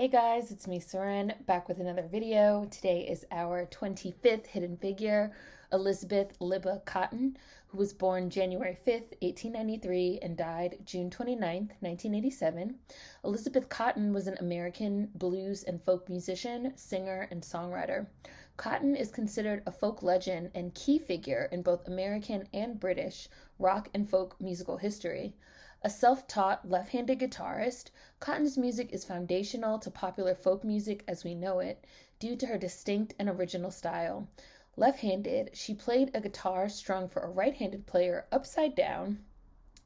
Hey guys, it's me Seren, back with another video. Today is our 25th hidden figure, Elizabeth Libba Cotten, who was born January 5th, 1893 and died June 29th, 1987. Elizabeth Cotten was an American blues and folk musician, singer, and songwriter. Cotten is considered a folk legend and key figure in both American and British rock and folk musical history. A self-taught left-handed guitarist, Cotten's music is foundational to popular folk music as we know it, due to her distinct and original style. Left-handed, she played a guitar strung for a right-handed player upside down.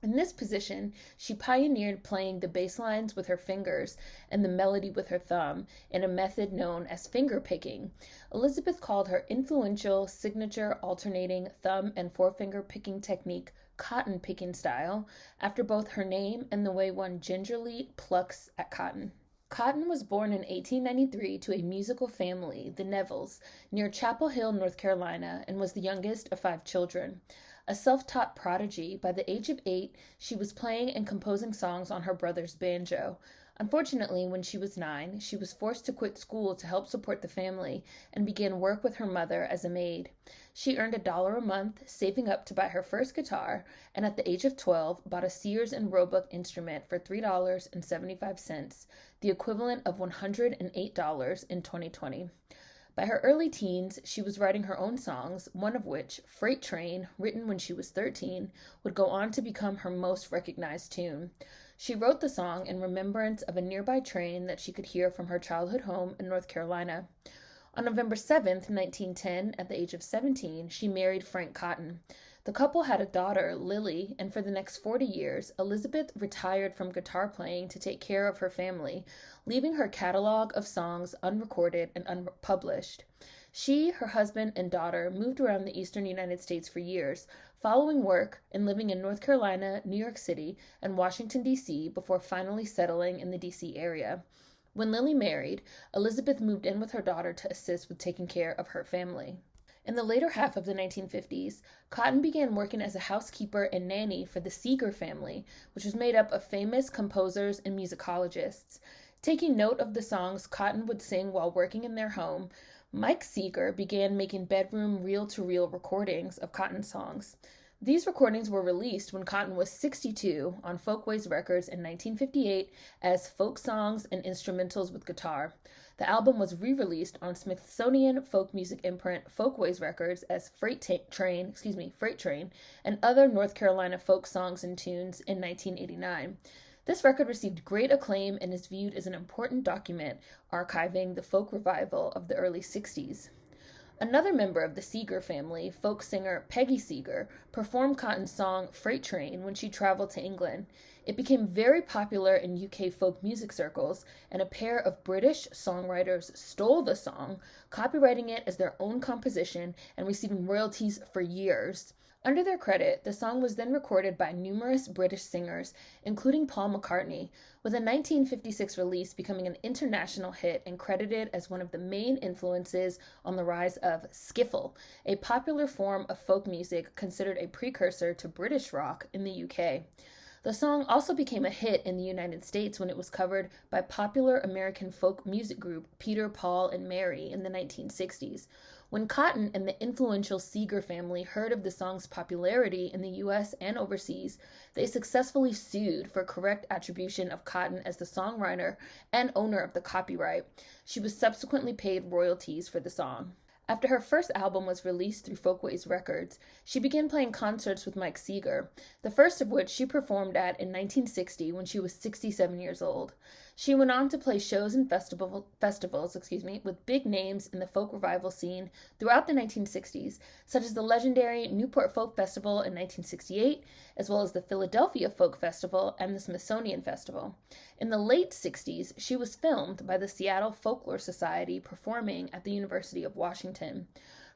In this position, she pioneered playing the bass lines with her fingers and the melody with her thumb in a method known as finger picking. Elizabeth called her influential signature alternating thumb and forefinger picking technique cotton picking style, after both her name and the way one gingerly plucks at cotton. Cotten was born in 1893 to a musical family, the Nevilles, near Chapel Hill, North Carolina, and was the youngest of 5 children. A self-taught prodigy, by the age of 8, she was playing and composing songs on her brother's banjo. Unfortunately, when she was 9, she was forced to quit school to help support the family and began work with her mother as a maid. She earned $1 a month, saving up to buy her first guitar, and at the age of 12, bought a Sears and Roebuck instrument for $3.75, the equivalent of $108 in 2020. By her early teens, she was writing her own songs, one of which, Freight Train, written when she was 13, would go on to become her most recognized tune. She wrote the song in remembrance of a nearby train that she could hear from her childhood home in North Carolina. On November 7th, 1910, at the age of 17, she married Frank Cotten. The couple had a daughter, Lily, and for the next 40 years, Elizabeth retired from guitar playing to take care of her family, leaving her catalog of songs unrecorded and unpublished. She, her husband, and daughter moved around the eastern United States for years, following work and living in North Carolina, New York City, and Washington, D.C. before finally settling in the D.C. area. When Lily married, Elizabeth moved in with her daughter to assist with taking care of her family. In the later half of the 1950s, Cotten began working as a housekeeper and nanny for the Seeger family, which was made up of famous composers and musicologists. Taking note of the songs Cotten would sing while working in their home, Mike Seeger began making bedroom reel-to-reel recordings of Cotten's songs. These recordings were released when Cotten was 62 on Folkways Records in 1958 as Folk Songs and Instrumentals with Guitar. The album was re-released on Smithsonian folk music imprint Folkways Records as Freight Train, and other North Carolina folk songs and tunes in 1989. This record received great acclaim and is viewed as an important document archiving the folk revival of the early 60s. Another member of the Seeger family, folk singer Peggy Seeger, performed Cotten's song Freight Train when she traveled to England. It became very popular in UK folk music circles, and a pair of British songwriters stole the song, copyrighting it as their own composition and receiving royalties for years. Under their credit, the song was then recorded by numerous British singers, including Paul McCartney, with a 1956 release becoming an international hit and credited as one of the main influences on the rise of skiffle, a popular form of folk music considered a precursor to British rock in the UK. The song also became a hit in the United States when it was covered by popular American folk music group Peter, Paul, and Mary in the 1960s. When Cotten and the influential Seeger family heard of the song's popularity in the U.S. and overseas, they successfully sued for correct attribution of Cotten as the songwriter and owner of the copyright. She was subsequently paid royalties for the song. After her first album was released through Folkways Records, she began playing concerts with Mike Seeger, the first of which she performed at in 1960 when she was 67 years old. She went on to play shows and festivals with big names in the folk revival scene throughout the 1960s, such as the legendary Newport Folk Festival in 1968, as well as the Philadelphia Folk Festival and the Smithsonian Festival. In the late 60s, she was filmed by the Seattle Folklore Society performing at the University of Washington.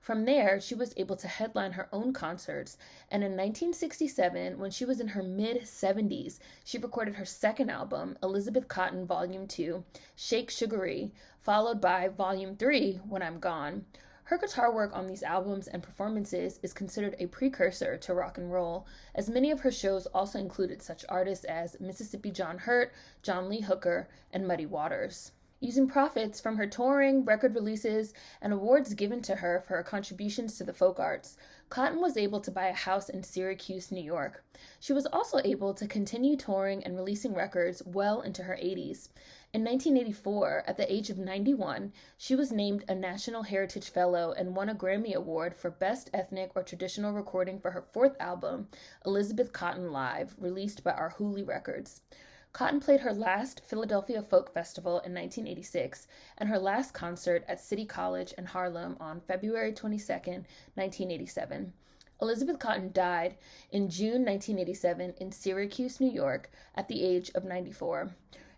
From there, she was able to headline her own concerts, and in 1967, when she was in her mid-70s, she recorded her second album, Elizabeth Cotten Volume 2, Shake Sugaree, followed by Volume 3, When I'm Gone. Her guitar work on these albums and performances is considered a precursor to rock and roll, as many of her shows also included such artists as Mississippi John Hurt, John Lee Hooker, and Muddy Waters. Using profits from her touring, record releases, and awards given to her for her contributions to the folk arts, Cotten was able to buy a house in Syracuse, New York. She was also able to continue touring and releasing records well into her 80s. In 1984, at the age of 91, she was named a National Heritage Fellow and won a Grammy Award for Best Ethnic or Traditional Recording for her fourth album, Elizabeth Cotten Live, released by Arhoolie Records. Cotten played her last Philadelphia Folk Festival in 1986 and her last concert at City College in Harlem on February 22, 1987. Elizabeth Cotten died in June 1987 in Syracuse, New York, at the age of 94.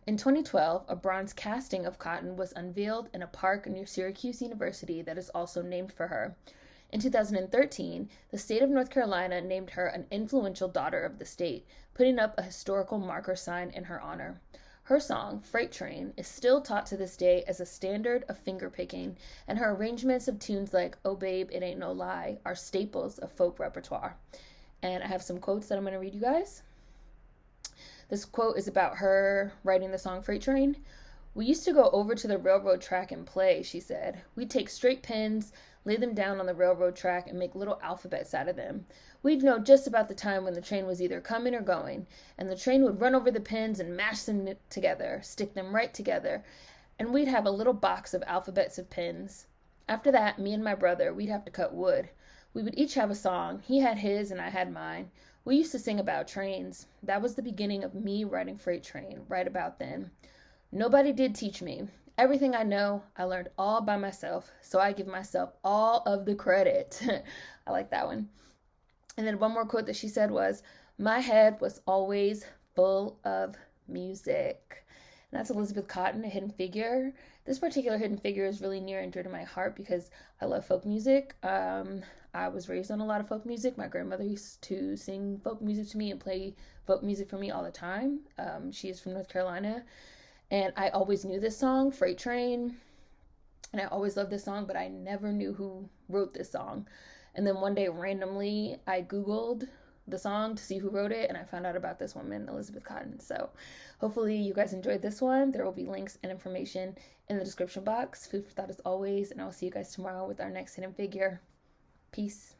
In 2012, a bronze casting of Cotten was unveiled in a park near Syracuse University that is also named for her. In 2013, the state of North Carolina named her an influential daughter of the state, putting up a historical marker sign in her honor. Her song, Freight Train, is still taught to this day as a standard of fingerpicking, and her arrangements of tunes like Oh Babe, It Ain't No Lie are staples of folk repertoire. And I have some quotes that I'm going to read you guys. This quote is about her writing the song Freight Train. "We used to go over to the railroad track and play," she said. "We'd take straight pins, lay them down on the railroad track, and make little alphabets out of them. We'd know just about the time when the train was either coming or going, and the train would run over the pins and mash them together, stick them right together, and we'd have a little box of alphabets of pins. After that, me and my brother, we'd have to cut wood. We would each have a song. He had his and I had mine. We used to sing about trains. That was the beginning of me writing Freight Train, right about then. Nobody did teach me. Everything I know, I learned all by myself, so I give myself all of the credit." I like that one. And then one more quote that she said was, "My head was always full of music." And that's Elizabeth Cotten, a hidden figure. This particular hidden figure is really near and dear to my heart because I love folk music. I was raised on a lot of folk music. My grandmother used to sing folk music to me and play folk music for me all the time. She is from North Carolina. And I always knew this song, Freight Train. And I always loved this song, but I never knew who wrote this song. And then one day, randomly, I Googled the song to see who wrote it, and I found out about this woman, Elizabeth Cotten. So hopefully you guys enjoyed this one. There will be links and information in the description box. Food for thought as always, and I'll see you guys tomorrow with our next hidden figure. Peace.